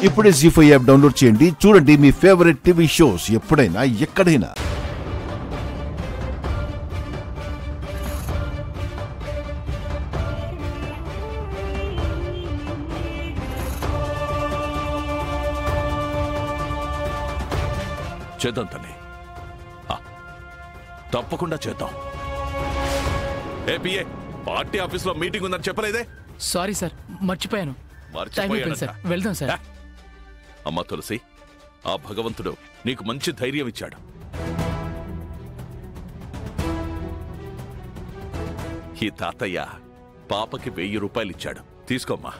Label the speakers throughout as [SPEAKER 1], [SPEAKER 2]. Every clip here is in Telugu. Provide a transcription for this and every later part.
[SPEAKER 1] ఇప్పుడే జీ5 యాప్ డౌన్లోడ్ చేయండి. చూడండి మీ ఫేవరెట్ టీవీ షోస్ ఎప్పుడైనా ఎక్కడైనా.
[SPEAKER 2] చేద్దాం తల్లి, తప్పకుండా చేద్దాం. ఏపీఏ పార్టీ ఆఫీస్లో మీటింగ్ ఉందని చెప్పలేదే?
[SPEAKER 3] సారీ సార్, మర్చిపోయాను. సార్, వెళ్దాం సార్.
[SPEAKER 2] అమ్మా తులసి, ఆ భగవంతుడు నీకు మంచి ధైర్యం ఇచ్చాడు. ఈ తాతయ్య పాపకి 1000 రూపాయలు ఇచ్చాడు, తీసుకోమ్మా.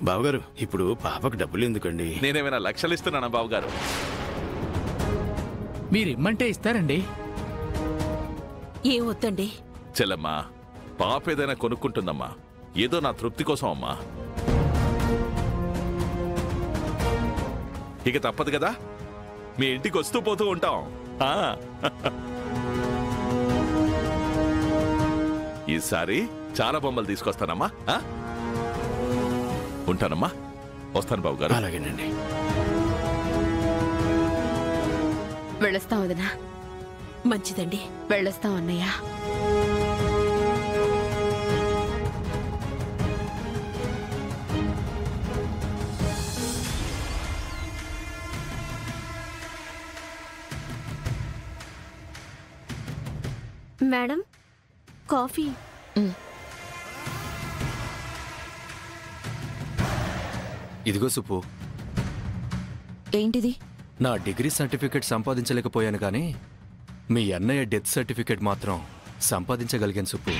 [SPEAKER 4] బావగారు, ఇప్పుడు పాపకు డబ్బులు ఎందుకండి?
[SPEAKER 2] నేనేమైనా లక్షలు ఇస్తున్నానా బావగారు?
[SPEAKER 3] మీరిమ్మంటే ఇస్తారండి.
[SPEAKER 5] ఏం వద్దండి
[SPEAKER 2] చెల్లమ్మా, పాప ఏదైనా కొనుక్కుంటుందమ్మా, ఏదో నా తృప్తి కోసం అమ్మా. ఇక తప్పదు కదా, మీ ఇంటికి వస్తూ పోతూ ఉంటాం. ఈసారి చాలా బొమ్మలు తీసుకొస్తానమ్మా. ఉంటానమ్మా, వస్తాను బాబు గారు.
[SPEAKER 4] అలాగేనండి.
[SPEAKER 5] వెళ్ళొస్తాం వదినా. మంచిదండి, వెళ్ళొస్తాం అన్నయ్య.
[SPEAKER 6] Madam, coffee.
[SPEAKER 7] ఇదిగో సుప్పు.
[SPEAKER 6] ఏంటిది?
[SPEAKER 7] నా డిగ్రీ సర్టిఫికెట్ సంపాదించలేకపోయాను కానీ మీ అన్నయ్య డెత్ సర్టిఫికెట్ మాత్రం సంపాదించగలిగాను సుప్పు.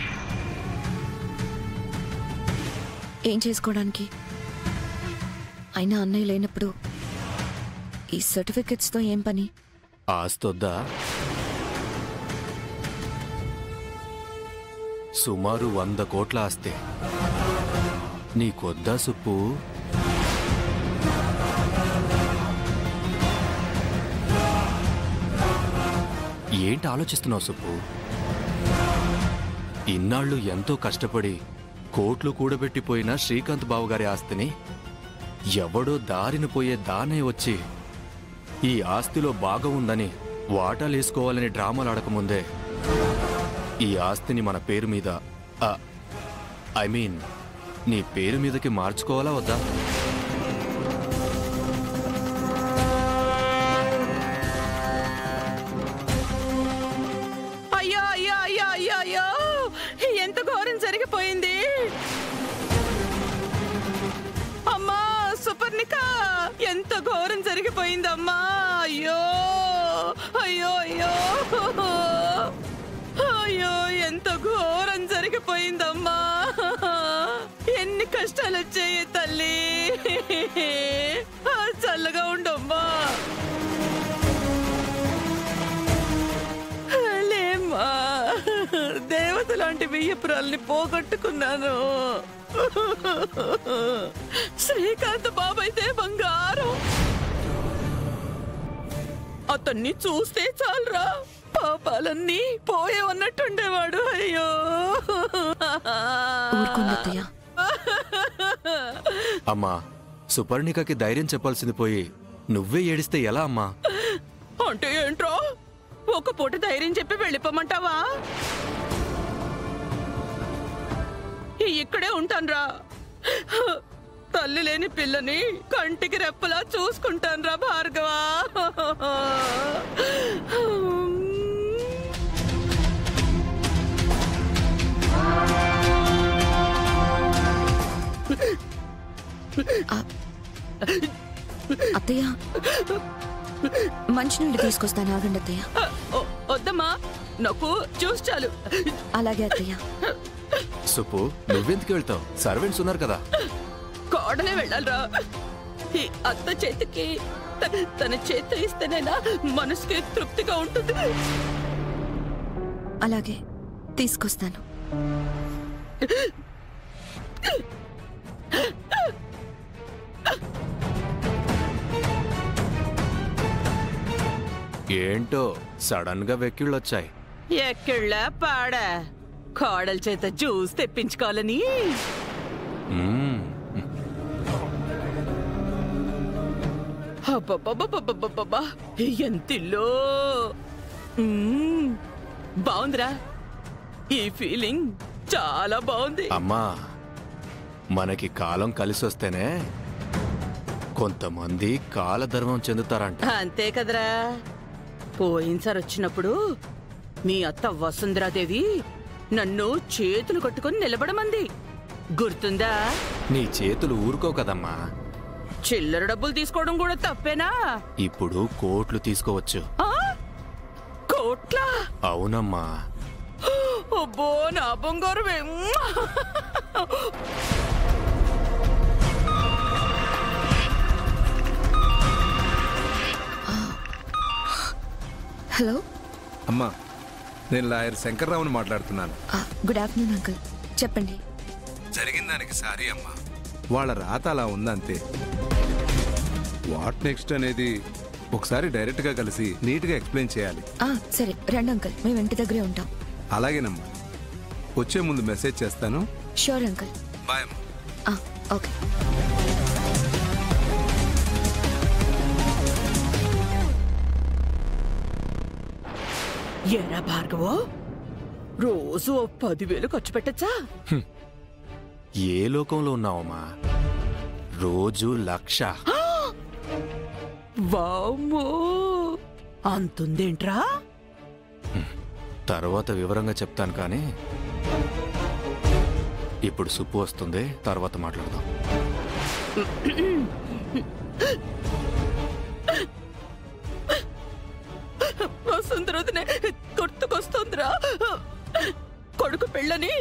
[SPEAKER 6] ఏం చేసుకోవడానికి? అయినా అన్నయ్య లేనప్పుడు ఈ సర్టిఫికెట్స్తో ఏం పని?
[SPEAKER 7] ఆస్తొద్దా? సుమారు 100 కోట్ల ఆస్తే. నీకొద్దా సుప్పు? ఏంటి ఆలోచిస్తున్నావు సుప్పు? ఇన్నాళ్ళు ఎంతో కష్టపడి కోట్లు కూడబెట్టిపోయిన శ్రీకాంత్ బావగారి ఆస్తిని ఎవడో దారిన పోయే దానే వచ్చి ఈ ఆస్తిలో భాగం ఉందని వాటాలేసుకోవాలని డ్రామాలాడకముందే ఈ ఆస్తిని మన పేరు మీద, ఐ మీన్ నీ పేరు మీదకి మార్చుకోవాలా వద్దా?
[SPEAKER 5] అయ్యో అయ్యో అయ్యో అయ్యో అయ్యో, ఎంత ఘోరం జరిగిపోయింది. అమ్మా సుపర్ణిక, ఎంత ఘోరం జరిగిపోయిందమ్మా. అయ్యో అయ్యో అయ్యో అయ్యో, ఎంత ఘోరం జరిగిపోయిందమ్మా. ఎన్ని కష్టాలు వచ్చాయి తల్లి. చల్లగా ఉండమ్మా. లేమ్మా, దేవత లాంటి బియ్యపురాల్ని పోగొట్టుకున్నాను. శ్రీకాంత్ బాబైతే బంగారం. అతన్ని చూస్తే చాలరా, పాపాలన్నీ పోయేవన్నట్టుండేవాడు. అయ్యో
[SPEAKER 7] అమ్మా, సుపర్ణికకి ధైర్యం చెప్పాల్సింది పోయి నువ్వే ఏడిస్తే ఎలా అమ్మా?
[SPEAKER 5] అంటే ఏంట్రో, ఒక పూట ధైర్యం చెప్పి వెళ్ళిపోమంటావా? ఇక్కడే ఉంటాన్రా. తల్లి లేని పిల్లని కంటికి రెప్పలా చూసుకుంటాన్రా భార్గవా.
[SPEAKER 6] అత్తయ్య, మంచినీళ్ళు తీసుకొస్తాను, ఆగండి అత్తయ్య.
[SPEAKER 5] వద్దమ్మా, నాకు జ్యూస్ చాలు.
[SPEAKER 6] అలాగే అత్తయ్య.
[SPEAKER 7] సుప్పు, నువ్వెందుకు వెళ్తావు? సర్వెంట్స్ ఉన్నారు కదా.
[SPEAKER 5] కోడలే వెళ్ళాలరా. ఈ అత్త చేతికి తన చేతి ఇస్తేనైనా మనసుకి తృప్తిగా ఉంటుంది.
[SPEAKER 6] అలాగే తీసుకొస్తాను.
[SPEAKER 7] ఏంటో సడన్ గా వెక్కిళ్ళొచ్చాయి.
[SPEAKER 5] ఎక్కళ్ళ పాడ కోడల చేత జ్యూస్ తెప్పించుకోవాలని. అబ్బబ్బబ్బబ్బబ్బబ్బబ్బా, ఎంతిల్లో బాగుందిరా. ఈ ఫీలింగ్ చాలా బాగుంది.
[SPEAKER 7] అమ్మా, మనకి కాలం కలిసి వస్తేనే కొంతమంది కాలధర్మం చెందుతారంట.
[SPEAKER 5] అంతే కదరా. పోయినసారి వచ్చినప్పుడు మీ అత్త వసుంధరాదేవి నన్ను చేతులు కట్టుకొని నిలబడమంది, గుర్తుందా?
[SPEAKER 7] నీ చేతులు ఊరుకో కదమ్మా.
[SPEAKER 5] చిల్లర డబ్బులు తీసుకోవడం కూడా తప్పేనా?
[SPEAKER 7] ఇప్పుడు కోట్లు తీసుకోవచ్చు.
[SPEAKER 5] కోట్లా?
[SPEAKER 7] అవునమ్మా.
[SPEAKER 5] అబ్బో, నా బంగారమే.
[SPEAKER 6] హలో
[SPEAKER 8] అమ్మా, నేను లాయర్ శంకర్రావుని మాట్లాడుతున్నాను.
[SPEAKER 6] గుడ్ ఆఫ్టర్నూన్ అంకుల్, చెప్పండి.
[SPEAKER 8] జరిగిన దానికి సారీ అమ్మా. వాళ్ళ రాత అలా ఉందంతే. వాట్ నెక్స్ట్ అనేది ఒకసారి డైరెక్ట్గా కలిసి నీట్గా ఎక్స్ప్లెయిన్ చేయాలి.
[SPEAKER 6] సరే రండి అంకుల్, మేము ఇంటి దగ్గరే ఉంటాం.
[SPEAKER 8] అలాగేనమ్మా, వచ్చే ముందు మెసేజ్ చేస్తాను.
[SPEAKER 6] Sure uncle.
[SPEAKER 8] బాయ్ అమ్మా.
[SPEAKER 6] ఓకే.
[SPEAKER 5] ఎరా భార్గవో, రోజు 10,000 ఖర్చు పెట్టచ్చా?
[SPEAKER 7] ఏ లోకంలో ఉన్నావమ్మా? రోజు 1,00,000.
[SPEAKER 5] వామ్మో, అంతుందేంట్రా?
[SPEAKER 7] తర్వాత వివరంగా చెప్తాను, కానీ ఇప్పుడు సుప్పు వస్తుంది, తర్వాత మాట్లాడదాం.
[SPEAKER 5] వసుంధరనే గుర్తుకొస్తుందిరా. కొడుకు పెళ్ళని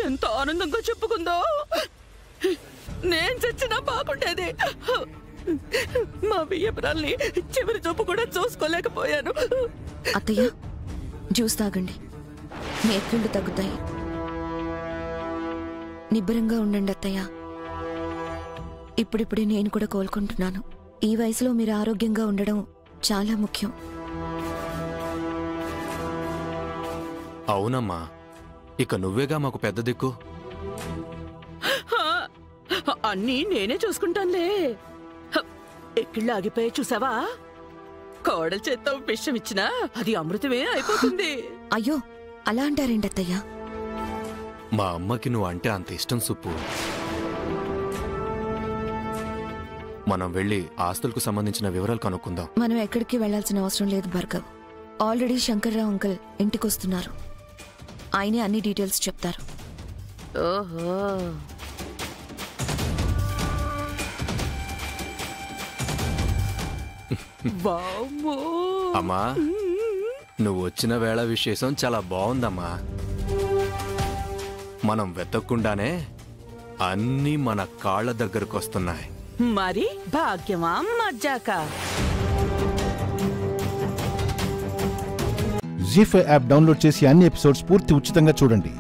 [SPEAKER 5] ఎంత ఆనందంగా చెప్పుకుందో. నేను చచ్చినా బాగుండేది. మా బియ్యపురాల్ని చివరి చూపు కూడా చూసుకోలేకపోయాను.
[SPEAKER 6] అత్తయ్య, జ్యూస్ తాగండి, నేత్రుళ్ళు తగ్గుతాయి. నిబ్బరంగా ఉండండి అత్తయ్య. ఇప్పుడిప్పుడే నేను కూడా కోలుకుంటున్నాను. ఈ వయసులో మీరు ఆరోగ్యంగా ఉండడం చాలా ముఖ్యం.
[SPEAKER 7] అవునమ్మా, ఇక నువ్వేగా మాకు పెద్ద దిక్కు.
[SPEAKER 5] అన్నీ నేనే చూసుకుంటానులే. ఎక్కిళ్ళు ఆగిపోయి చూసావా? కోడల చేత్తో విషం ఇచ్చినా అది అమృతమే అయిపోతుంది.
[SPEAKER 6] అయ్యో, అలా అంటారేంటి అత్తయ్య?
[SPEAKER 7] మా అమ్మకి నువ్వు అంటే అంత ఇష్టం సుప్పు. మనం వెళ్ళి ఆస్తులకు సంబంధించిన వివరాలు కనుక్కుందాం.
[SPEAKER 6] మనం ఎక్కడికి వెళ్లాల్సిన అవసరం లేదు భార్గవ్. Already Shankarrao uncle ఇంటికొస్తున్నారు. ఆయనే అన్ని డీటెయిల్స్ చెప్తారు.
[SPEAKER 5] ఓహో,
[SPEAKER 7] అమ్మా, నువ్వు వచ్చిన వేళ విశేషం చాలా బాగుందమ్మా. మనం వెతక్కుండానే అన్నీ మన కాళ్ళ దగ్గరకు వస్తున్నాయి.
[SPEAKER 5] మరి భాగ్యమా మజ్జాక?
[SPEAKER 1] జీ5 యాప్ డౌన్లోడ్ చేసి అన్ని ఎపిసోడ్స్ పూర్తి ఉచితంగా చూడండి.